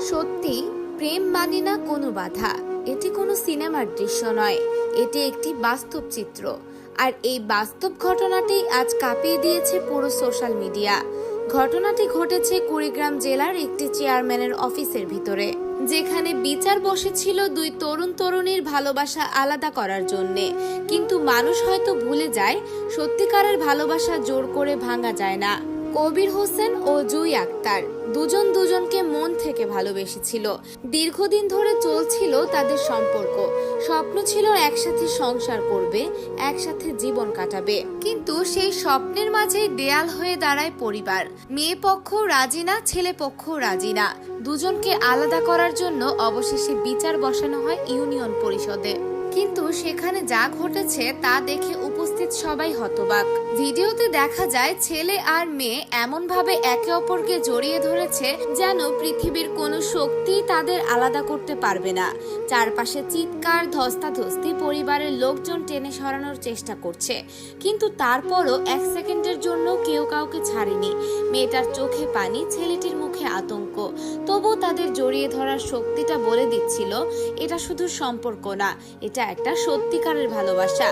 সত্যি প্রেম মানে না কোনো বাধা। এটি কোনো সিনেমার দৃশ্য নয়, এটি একটি বাস্তব চিত্র। আর এই বাস্তব ঘটনাটি আজ কাঁপিয়ে দিয়েছে পুরো সোশ্যাল মিডিয়া। ঘটনাটি ঘটেছে কুড়িগ্রাম জেলার একটি চেয়ারম্যানের অফিসের ভিতরে, যেখানে বিচার বসেছিল দুই তরুণ তরুণীর ভালোবাসা আলাদা করার জন্যে। কিন্তু মানুষ হয়তো ভুলে যায়, সত্যিকারের ভালোবাসা জোর করে ভাঙা যায় না। কবির হোসেন ও জুই আক্তার দুজন দুজনকে মন থেকে ভালোবেসেছিল। দীর্ঘদিন ধরে চলছিল তাদের সম্পর্ক। স্বপ্ন ছিল একসাথে সংসার করবে, একসাথে জীবন কাটাবে। কিন্তু সেই স্বপ্নের মাঝে দেয়াল হয়ে দাঁড়ায় পরিবার। মেয়ে পক্ষ রাজি না, ছেলে পক্ষ রাজি না। দুজনকে আলাদা করার জন্য অবশেষে বিচার বসানো হয় ইউনিয়ন পরিষদে। কিন্তু সেখানে যা ঘটেছে তা দেখে উপস্থিত সবাই হতবাক। ভিডিওতে দেখা যায় ছেলে আর মেয়ে এমন ভাবে একে অপরকে জড়িয়ে ধরেছে যেন পৃথিবীর কোনো শক্তি তাদের আলাদা করতে পারবে না। চারপাশে চিৎকার, ধস্তাধস্তি, পরিবারের লোকজন টেনে সরানোর চেষ্টা করছে। কিন্তু তারপরও এক সেকেন্ডের জন্য কেউ কাউকে ছাড়েনি। মেয়েটার চোখে পানি, ছেলেটির মুখে আতঙ্ক। তবু তাদের জড়িয়ে ধরার শক্তিটা বলে দিচ্ছিল এটা শুধু সম্পর্ক না, এটা একটা সত্যিকারের ভালোবাসা।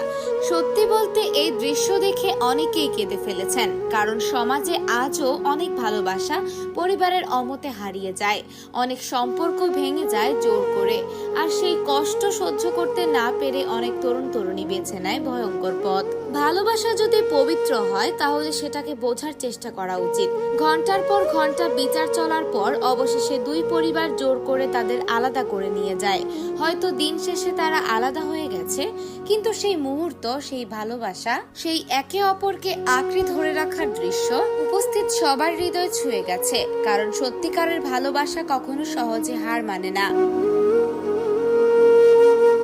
সত্যি বলতে এই দৃশ্য দেখে অনেকেই কেঁদে ফেলেছেন, কারণ সমাজে আজও অনেক ভালোবাসা পরিবারের অমতে হারিয়ে যায়। অনেক সম্পর্ক ভেঙে যায় জোর করে। আর সেই কষ্ট সহ্য করতে না পেরে অনেক তরুণ তরুণী বেছে নেয় ভয়ঙ্কর পথ। ভালোবাসা যদি পবিত্র হয় তাহলে সেটাকে বোঝার চেষ্টা করা উচিত। ঘন্টার পর ঘন্টা বিচার চলার পর অবশেষে দুই পরিবার জোর করে তাদের আলাদা করে নিয়ে যায়। হয়তো দিন শেষে তারা আলাদা হয়ে গেছে, কিন্তু সেই মুহূর্ত, সেই ভালোবাসা, সেই একে অপরকে আঁকড়ে ধরে রাখার দৃশ্য উপস্থিত সবার হৃদয় ছুঁয়ে গেছে। কারণ সত্যিকারের ভালোবাসা কখনো সহজে হার মানে না।